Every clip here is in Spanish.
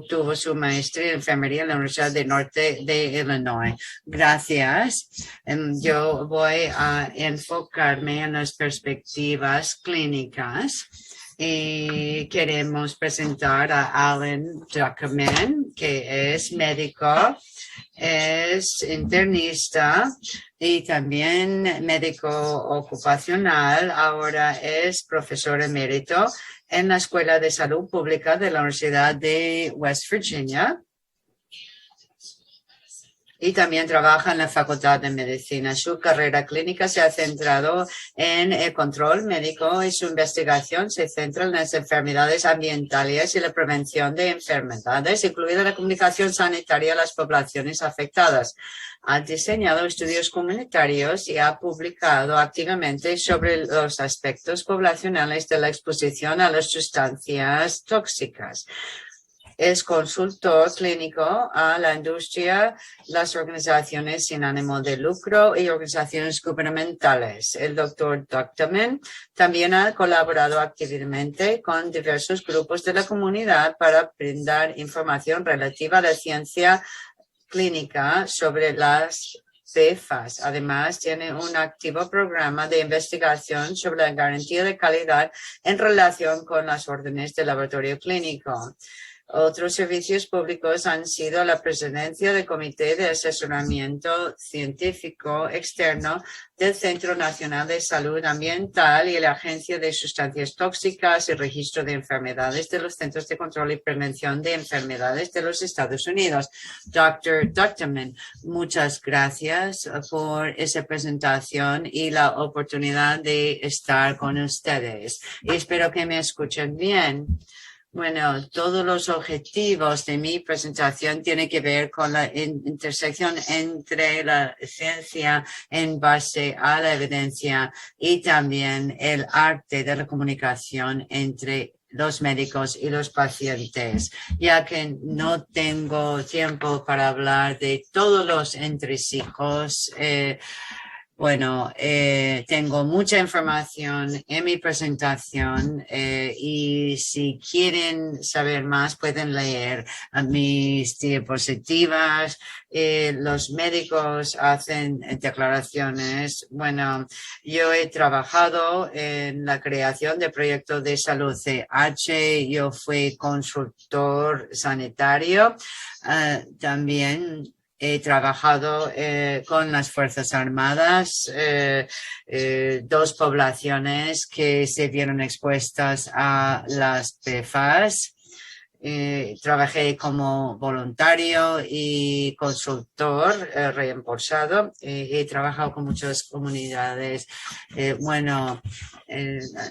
Obtuvo su maestría en enfermería en la Universidad del Norte de Illinois. Gracias. Yo voy a enfocarme en las perspectivas clínicas. Y queremos presentar a Alan Druckerman, que es médico, es internista y también médico ocupacional. Ahora es profesor emérito en la Escuela de Salud Pública de la Universidad de West Virginia. Y también trabaja en la Facultad de Medicina. Su carrera clínica se ha centrado en el control médico y su investigación se centra en las enfermedades ambientales y la prevención de enfermedades, incluida la comunicación sanitaria a las poblaciones afectadas. Ha diseñado estudios comunitarios y ha publicado activamente sobre los aspectos poblacionales de la exposición a las sustancias tóxicas. Es consultor clínico a la industria, las organizaciones sin ánimo de lucro y organizaciones gubernamentales. El doctor Druckerman también ha colaborado activamente con diversos grupos de la comunidad para brindar información relativa a la ciencia clínica sobre las PFAS. Además, tiene un activo programa de investigación sobre la garantía de calidad en relación con las órdenes de laboratorio clínico. Otros servicios públicos han sido la presidencia del Comité de Asesoramiento Científico Externo del Centro Nacional de Salud Ambiental y la Agencia de Sustancias Tóxicas y Registro de Enfermedades de los Centros de Control y Prevención de Enfermedades de los Estados Unidos. Dr. Druckerman, muchas gracias por esa presentación y la oportunidad de estar con ustedes. Y espero que me escuchen bien. Bueno, todos los objetivos de mi presentación tienen que ver con la intersección entre la ciencia en base a la evidencia y también el arte de la comunicación entre los médicos y los pacientes, ya que no tengo tiempo para hablar de todos los entresijos. Tengo mucha información en mi presentación y si quieren saber más pueden leer mis diapositivas. Los médicos hacen declaraciones. Bueno, yo he trabajado en la creación de proyectos de salud CH. Yo fui consultor sanitario. También he trabajado con las Fuerzas Armadas, dos poblaciones que se vieron expuestas a las PFAS. Trabajé como voluntario y consultor reembolsado. He trabajado con muchas comunidades.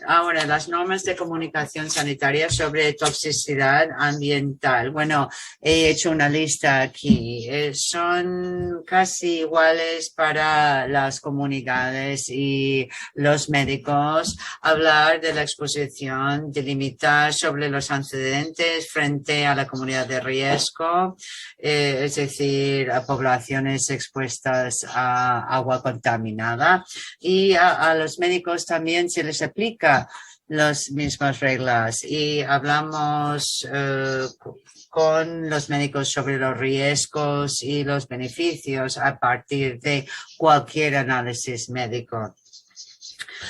Ahora, las normas de comunicación sanitaria sobre toxicidad ambiental. Bueno, he hecho una lista aquí. Son casi iguales para las comunidades y los médicos. Hablar de la exposición, delimitar sobre los antecedentes frente a la comunidad de riesgo, es decir, a poblaciones expuestas a agua contaminada. Y a los médicos también se les aplica las mismas reglas y hablamos con los médicos sobre los riesgos y los beneficios a partir de cualquier análisis médico.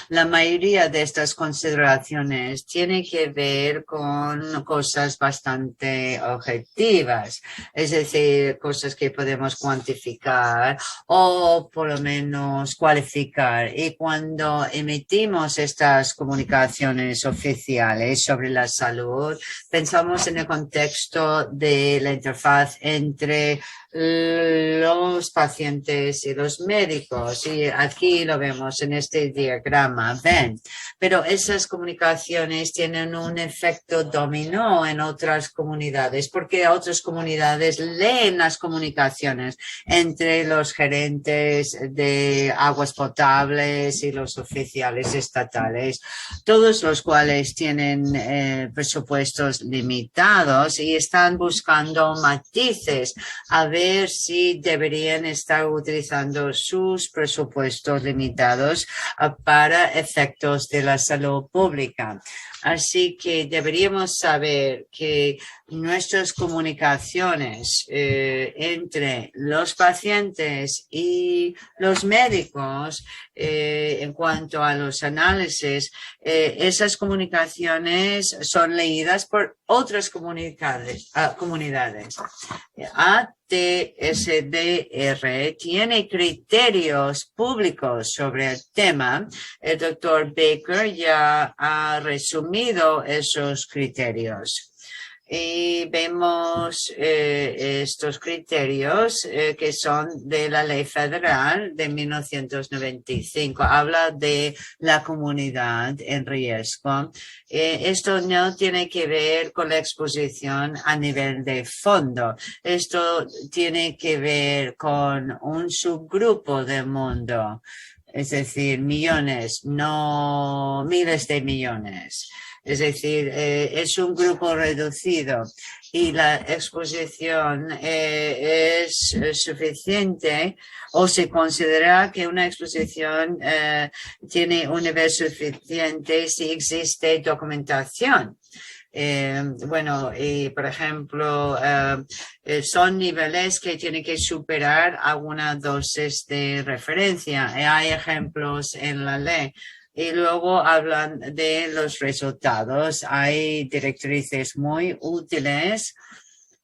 La mayoría de estas consideraciones tiene que ver con cosas bastante objetivas, es decir, cosas que podemos cuantificar o por lo menos cualificar. Y cuando emitimos estas comunicaciones oficiales sobre la salud, pensamos en el contexto de la interfaz entre los pacientes y los médicos, y aquí lo vemos en este diagrama, ven, pero esas comunicaciones tienen un efecto dominó en otras comunidades, porque otras comunidades leen las comunicaciones entre los gerentes de aguas potables y los oficiales estatales, todos los cuales tienen presupuestos limitados y están buscando matices a ver si deberían estar utilizando sus presupuestos limitados para para efectos de la salud pública. Así que deberíamos saber que nuestras comunicaciones entre los pacientes y los médicos en cuanto a los análisis, esas comunicaciones son leídas por otras comunidades. ATSDR tiene criterios públicos sobre el tema. El doctor Baker ya ha resumido esos criterios. Y vemos estos criterios que son de la Ley Federal de 1995. Habla de la comunidad en riesgo. Esto no tiene que ver con la exposición a nivel de fondo. Esto tiene que ver con un subgrupo del mundo. Es decir, millones, no miles de millones. Es decir, es un grupo reducido y la exposición es suficiente o se considera que una exposición tiene un nivel suficiente si existe documentación. Por ejemplo, son niveles que tienen que superar alguna dosis de referencia. Hay ejemplos en la ley. Y luego hablan de los resultados. Hay directrices muy útiles.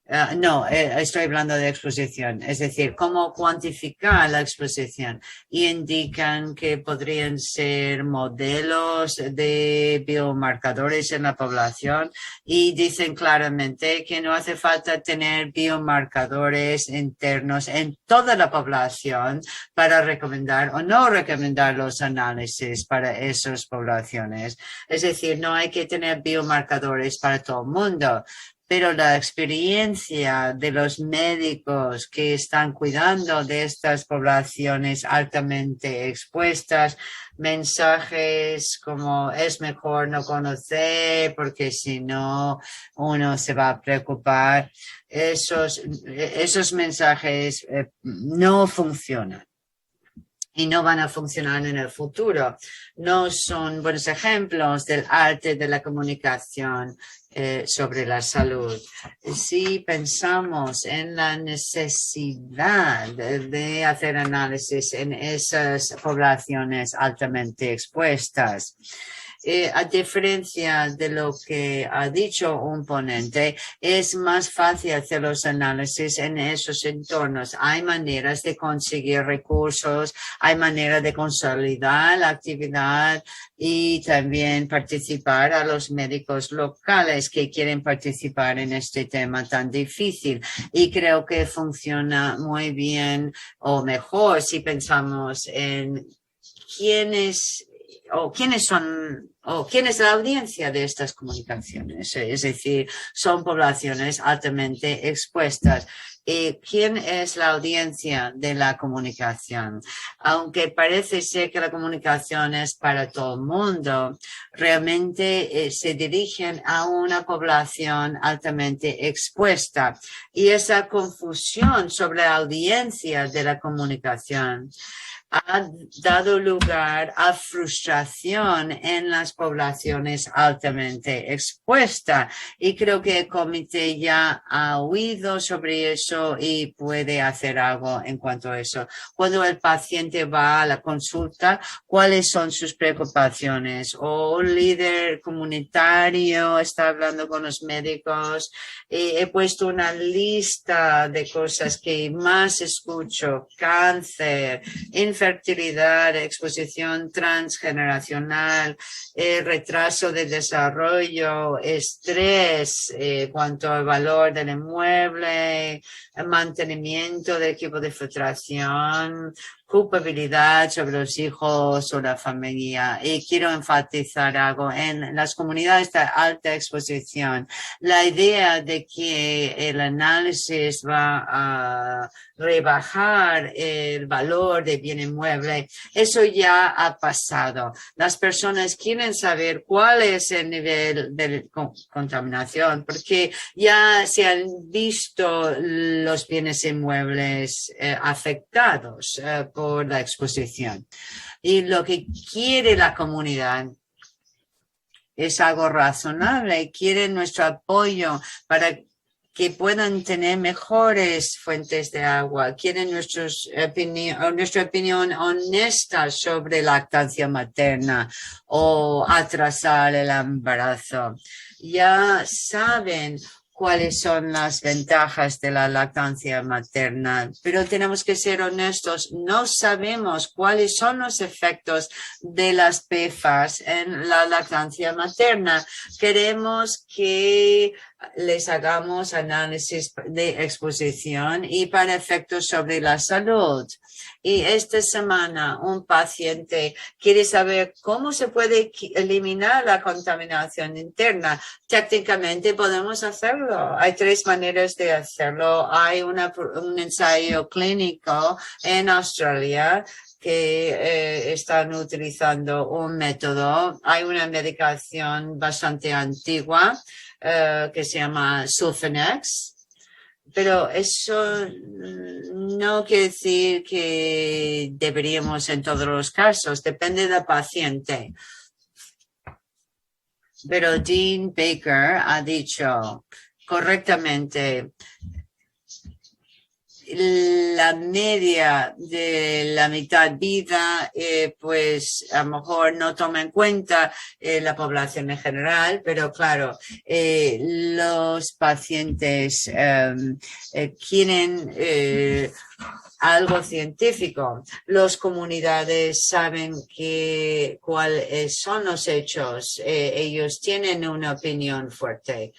Estoy hablando de exposición, es decir, cómo cuantificar la exposición. Y indican que podrían ser modelos de biomarcadores en la población y dicen claramente que no hace falta tener biomarcadores internos en toda la población para recomendar o no recomendar los análisis para esas poblaciones. Es decir, no hay que tener biomarcadores para todo el mundo. Pero la experiencia de los médicos que están cuidando de estas poblaciones altamente expuestas, mensajes como es mejor no conocer porque si no uno se va a preocupar, esos mensajes no funcionan. Y no van a funcionar en el futuro. No son buenos ejemplos del arte de la comunicación sobre la salud. Si pensamos en la necesidad de hacer análisis en esas poblaciones altamente expuestas, a diferencia de lo que ha dicho un ponente, es más fácil hacer los análisis en esos entornos. Hay maneras de conseguir recursos, hay maneras de consolidar la actividad y también participar a los médicos locales que quieren participar en este tema tan difícil. Y creo que funciona muy bien o mejor si pensamos en quiénes son o quién es la audiencia de estas comunicaciones. Es decir, son poblaciones altamente expuestas. ¿Quién es la audiencia de la comunicación? Aunque parece ser que la comunicación es para todo el mundo, realmente se dirigen a una población altamente expuesta. Y esa confusión sobre la audiencia de la comunicación ha dado lugar a frustración en las poblaciones altamente expuestas. Y creo que el comité ya ha oído sobre eso y puede hacer algo en cuanto a eso. Cuando el paciente va a la consulta, ¿cuáles son sus preocupaciones? O un líder comunitario está hablando con los médicos. He puesto una lista de cosas que más escucho: cáncer, infertilidad, exposición transgeneracional, retraso de desarrollo, estrés, cuanto al valor del inmueble, mantenimiento del equipo de filtración, culpabilidad sobre los hijos o la familia. Y quiero enfatizar algo en las comunidades de alta exposición. La idea de que el análisis va a rebajar el valor de bien inmueble, eso ya ha pasado. Las personas quieren saber cuál es el nivel de contaminación, porque ya se han visto los bienes inmuebles afectados por por la exposición. Y lo que quiere la comunidad es algo razonable, quieren nuestro apoyo para que puedan tener mejores fuentes de agua, quieren nuestra opinión honesta sobre lactancia materna o atrasar el embarazo. Ya saben cuáles son las ventajas de la lactancia materna, pero tenemos que ser honestos, no sabemos cuáles son los efectos de las PFAS en la lactancia materna. Queremos que les hagamos análisis de exposición y para efectos sobre la salud. Y esta semana un paciente quiere saber cómo se puede eliminar la contaminación interna. Técnicamente podemos hacerlo. Hay 3 maneras de hacerlo. Hay un ensayo clínico en Australia que están utilizando un método. Hay una medicación bastante antigua que se llama Sulfanex. Pero eso no quiere decir que deberíamos en todos los casos, depende del paciente. Pero Dean Baker ha dicho correctamente, la media de la mitad vida, pues a lo mejor no toma en cuenta la población en general, pero claro, los pacientes quieren algo científico. Las comunidades saben cuáles son los hechos. Ellos tienen una opinión fuerte.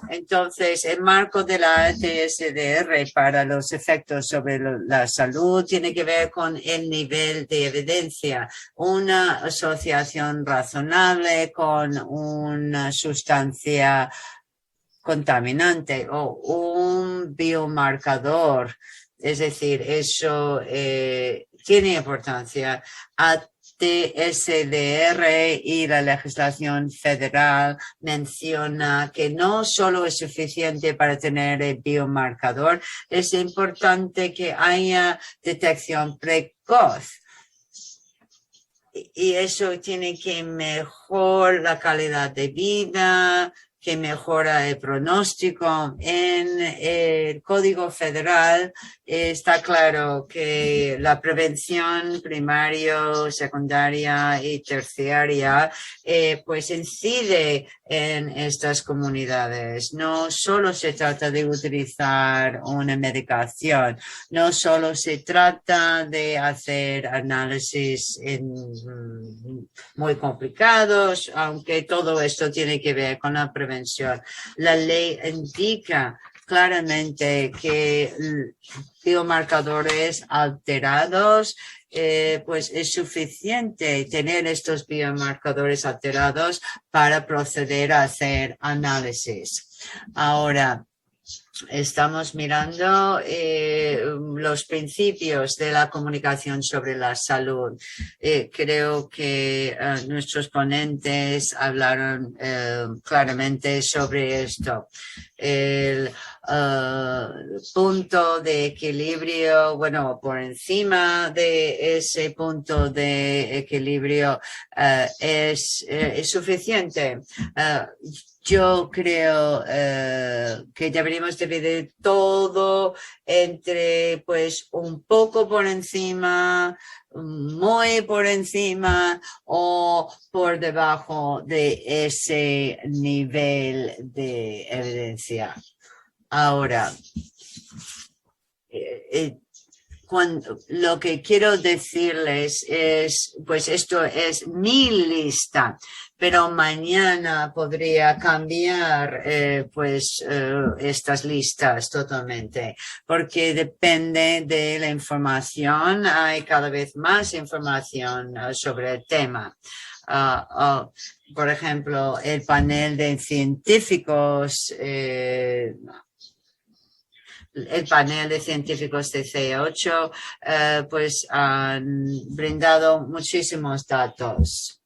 Entonces, el marco de la ATSDR para los efectos sobre la salud tiene que ver con el nivel de evidencia. Una asociación razonable con una sustancia contaminante o un biomarcador. Es decir, eso tiene importancia. TSDR y la legislación federal menciona que no solo es suficiente para tener el biomarcador, es importante que haya detección precoz. Y eso tiene que mejorar la calidad de vida, que mejora el pronóstico. En el Código Federal está claro que la prevención primaria, secundaria y terciaria pues incide en estas comunidades. No solo se trata de utilizar una medicación, no solo se trata de hacer análisis muy complicados, aunque todo esto tiene que ver con la prevención. La ley indica claramente que biomarcadores alterados, pues es suficiente tener estos biomarcadores alterados para proceder a hacer análisis. Ahora, estamos mirando los principios de la comunicación sobre la salud. Creo que nuestros ponentes hablaron claramente sobre esto. El punto de equilibrio, bueno, por encima de ese punto de equilibrio es suficiente. Yo creo que deberíamos dividir todo entre, pues, un poco por encima, muy por encima o por debajo de ese nivel de evidencia. Ahora, lo que quiero decirles es, pues esto es mi lista, pero mañana podría cambiar estas listas totalmente, porque depende de la información. Hay cada vez más información sobre el tema. Por ejemplo, el panel de científicos el panel de científicos de C8 pues han brindado muchísimos datos.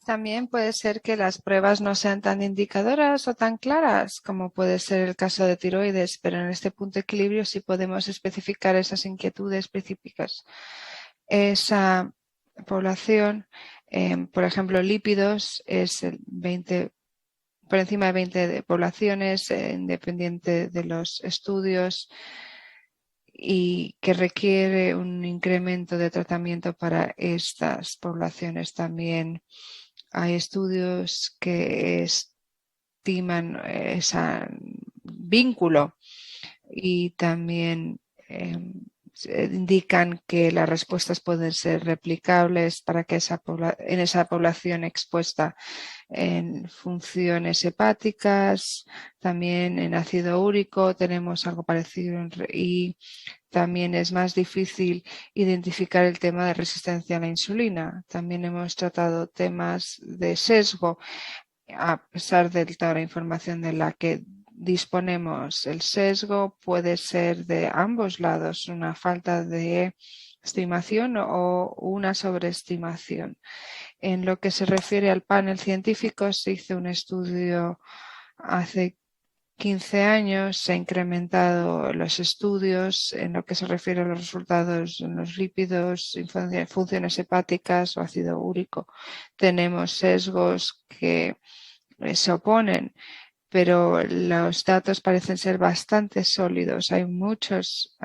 También puede ser que las pruebas no sean tan indicadoras o tan claras como puede ser el caso de tiroides, pero en este punto de equilibrio sí podemos especificar esas inquietudes específicas. Esa población, por ejemplo, lípidos es el 20, por encima de 20 de poblaciones, independiente de los estudios, y que requiere un incremento de tratamiento para estas poblaciones también. Hay estudios que estiman ese vínculo y también indican que las respuestas pueden ser replicables para que en esa población expuesta en funciones hepáticas, también en ácido úrico tenemos algo parecido y también es más difícil identificar el tema de resistencia a la insulina. También hemos tratado temas de sesgo, a pesar de toda la información de la que disponemos. El sesgo puede ser de ambos lados, una falta de estimación o una sobreestimación. En lo que se refiere al panel científico, se hizo un estudio hace 15 años, se ha incrementado los estudios en lo que se refiere a los resultados en los lípidos, funciones hepáticas o ácido úrico. Tenemos sesgos que se oponen, pero los datos parecen ser bastante sólidos. Hay muchas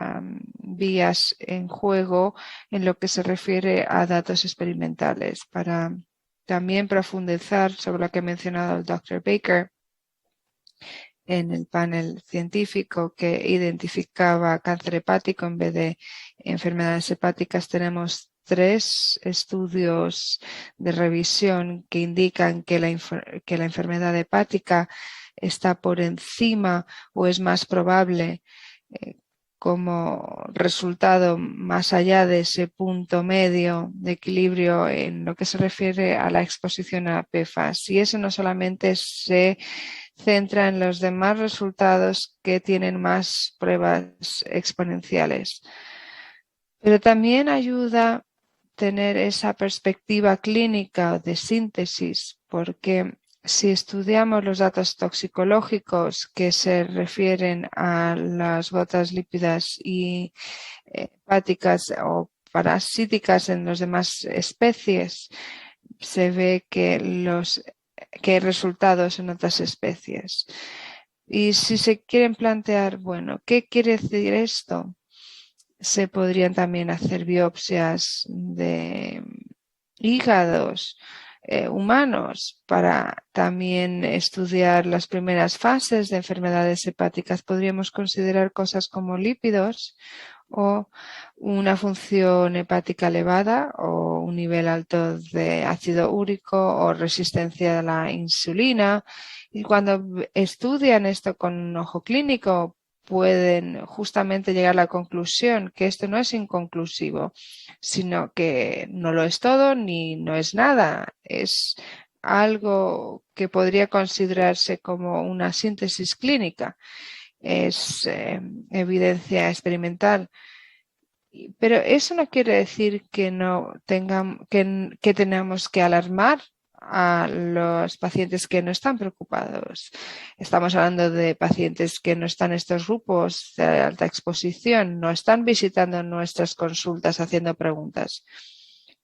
vías en juego en lo que se refiere a datos experimentales. Para también profundizar sobre lo que ha mencionado el Dr. Baker en el panel científico que identificaba cáncer hepático en vez de enfermedades hepáticas, tenemos 3 estudios de revisión que indican que la enfermedad hepática está por encima o es más probable como resultado más allá de ese punto medio de equilibrio en lo que se refiere a la exposición a PFAS. Y eso no solamente se centra en los demás resultados que tienen más pruebas exponenciales, pero también ayuda tener esa perspectiva clínica de síntesis, porque si estudiamos los datos toxicológicos que se refieren a las gotas lípidas y hepáticas o parasíticas en las demás especies, se ve que hay resultados en otras especies. Y si se quieren plantear, bueno, ¿qué quiere decir esto? Se podrían también hacer biopsias de hígados humanos para también estudiar las primeras fases de enfermedades hepáticas. Podríamos considerar cosas como lípidos o una función hepática elevada o un nivel alto de ácido úrico o resistencia a la insulina. Y cuando estudian esto con un ojo clínico, pueden justamente llegar a la conclusión que esto no es inconclusivo, sino que no lo es todo ni no es nada. Es algo que podría considerarse como una síntesis clínica. Es evidencia experimental. Pero eso no quiere decir que no que tenemos que alarmar a los pacientes que no están preocupados. Estamos hablando de pacientes que no están en estos grupos de alta exposición, no están visitando nuestras consultas haciendo preguntas.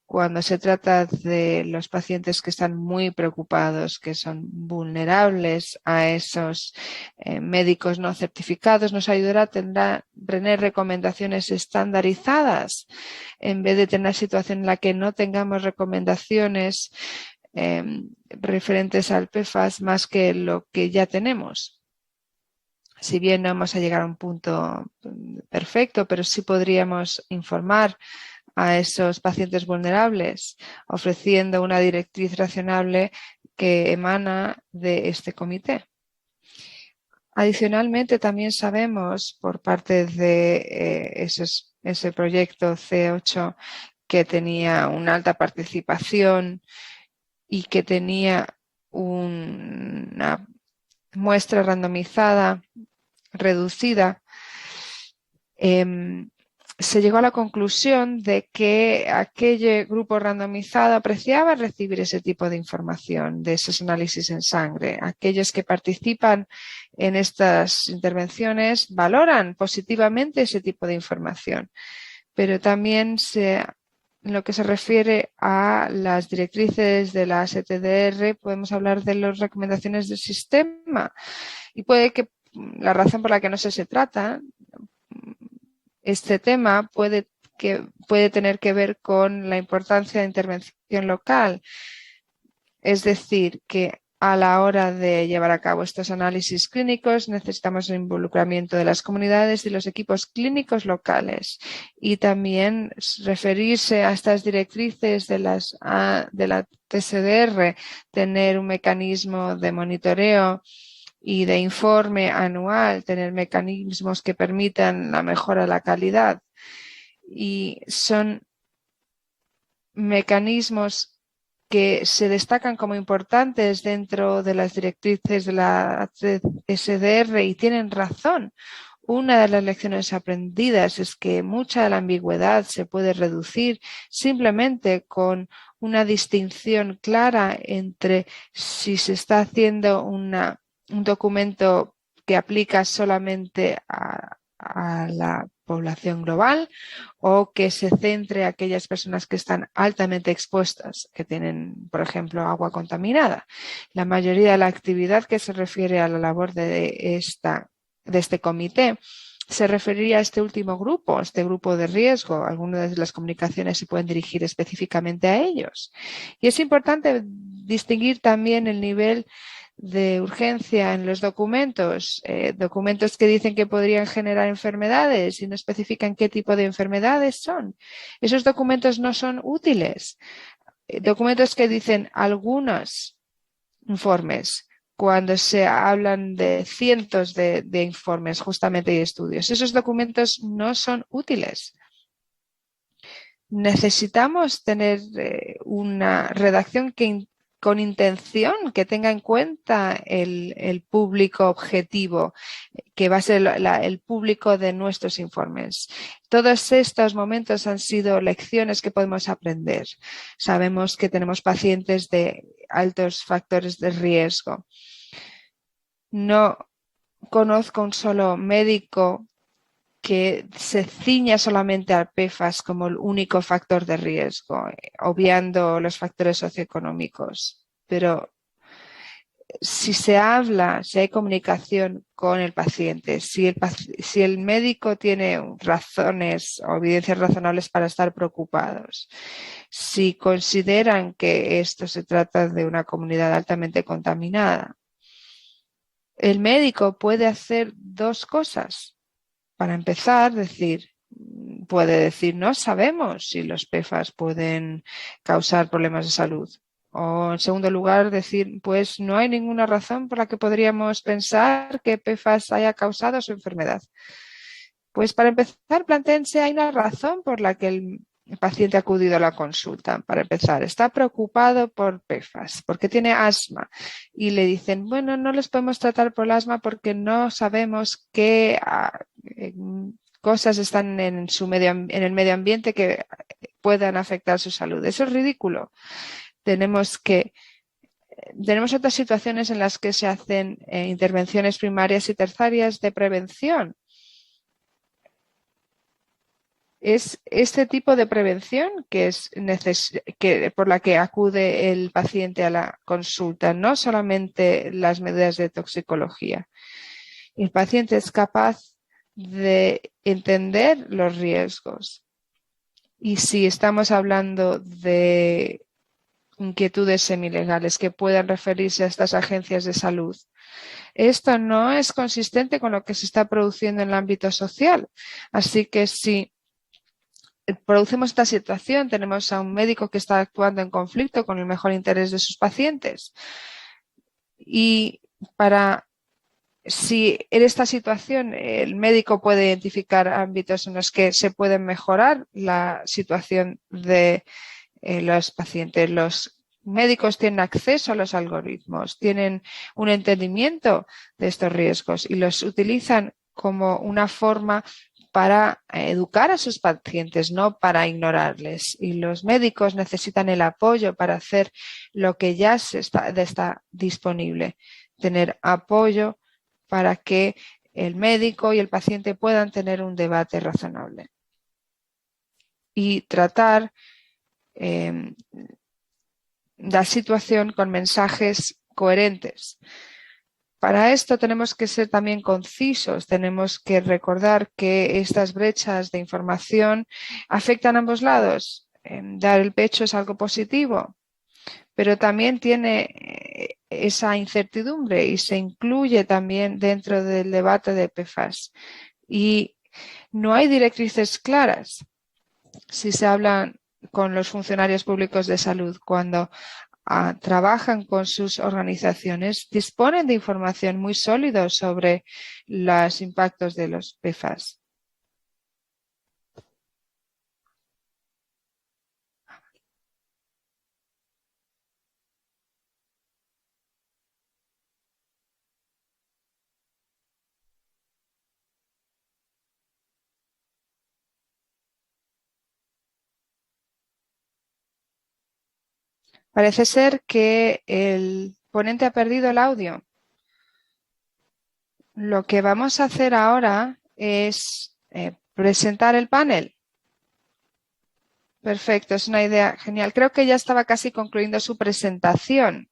Cuando se trata de los pacientes que están muy preocupados, que son vulnerables a esos médicos no certificados, nos ayudará a tener recomendaciones estandarizadas en vez de tener una situación en la que no tengamos recomendaciones referentes al PFAS más que lo que ya tenemos. Si bien no vamos a llegar a un punto perfecto, pero sí podríamos informar a esos pacientes vulnerables, ofreciendo una directriz razonable que emana de este comité. Adicionalmente, también sabemos por parte de ese proyecto C8 que tenía una alta participación y que tenía una muestra randomizada reducida. se llegó a la conclusión de que aquel grupo randomizado apreciaba recibir ese tipo de información, de esos análisis en sangre. Aquellos que participan en estas intervenciones valoran positivamente ese tipo de información, pero también en lo que se refiere a las directrices de la STDR, podemos hablar de las recomendaciones del sistema y puede que la razón por la que no se trata este tema puede tener que ver con la importancia de intervención local. Es decir, que a la hora de llevar a cabo estos análisis clínicos necesitamos el involucramiento de las comunidades y los equipos clínicos locales y también referirse a estas directrices de la TSDR, tener un mecanismo de monitoreo y de informe anual, tener mecanismos que permitan la mejora de la calidad. Y son mecanismos que se destacan como importantes dentro de las directrices de la SDR y tienen razón. Una de las lecciones aprendidas es que mucha de la ambigüedad se puede reducir simplemente con una distinción clara entre si se está haciendo un documento que aplica solamente a la población global o que se centre a aquellas personas que están altamente expuestas, que tienen, por ejemplo, agua contaminada. La mayoría de la actividad que se refiere a la labor de este comité se referiría a este último grupo, este grupo de riesgo. Algunas de las comunicaciones se pueden dirigir específicamente a ellos. Y es importante distinguir también el nivel de urgencia en los documentos, documentos que dicen que podrían generar enfermedades y no especifican qué tipo de enfermedades son. Esos documentos no son útiles. Documentos que dicen algunos informes, cuando se hablan de cientos de informes justamente y estudios. Esos documentos no son útiles. Necesitamos tener una redacción con intención, que tenga en cuenta el público objetivo, que va a ser el público de nuestros informes. Todos estos momentos han sido lecciones que podemos aprender. Sabemos que tenemos pacientes de altos factores de riesgo. No conozco un solo médico que se ciña solamente al PFAS como el único factor de riesgo, obviando los factores socioeconómicos. Pero si se habla, si hay comunicación con el paciente, si el médico tiene razones o evidencias razonables para estar preocupados, si consideran que esto se trata de una comunidad altamente contaminada, el médico puede hacer dos cosas. Para empezar, puede decir, no sabemos si los PFAS pueden causar problemas de salud. O, en segundo lugar, decir, pues no hay ninguna razón por la que podríamos pensar que PFAS haya causado su enfermedad. Pues para empezar, plantéense, hay una razón por la que el paciente ha acudido a la consulta. Para empezar, está preocupado por PFAS, porque tiene asma. Y le dicen, bueno, no les podemos tratar por el asma porque no sabemos qué cosas están en el medio ambiente que puedan afectar su salud. Eso es ridículo. Tenemos otras situaciones en las que se hacen intervenciones primarias y terciarias de prevención. Es este tipo de prevención por la que acude el paciente a la consulta, no solamente las medidas de toxicología. El paciente es capaz de entender los riesgos. Y si estamos hablando de inquietudes semilegales que puedan referirse a estas agencias de salud, esto no es consistente con lo que se está produciendo en el ámbito social. Así que si producimos esta situación, tenemos a un médico que está actuando en conflicto con el mejor interés de sus pacientes. Y si en esta situación el médico puede identificar ámbitos en los que se puede mejorar la situación de los pacientes, los médicos tienen acceso a los algoritmos, tienen un entendimiento de estos riesgos y los utilizan como una forma para educar a sus pacientes, no para ignorarles. Y los médicos necesitan el apoyo para hacer lo que ya está disponible, tener apoyo para que el médico y el paciente puedan tener un debate razonable y tratar la situación con mensajes coherentes. Para esto tenemos que ser también concisos, tenemos que recordar que estas brechas de información afectan a ambos lados. Dar el pecho es algo positivo, pero también tiene esa incertidumbre y se incluye también dentro del debate de PFAS. Y no hay directrices claras si se hablan con los funcionarios públicos de salud cuando trabajan con sus organizaciones, disponen de información muy sólida sobre los impactos de los PFAS. Parece ser que el ponente ha perdido el audio. Lo que vamos a hacer ahora es presentar el panel. Perfecto, es una idea genial. Creo que ya estaba casi concluyendo su presentación.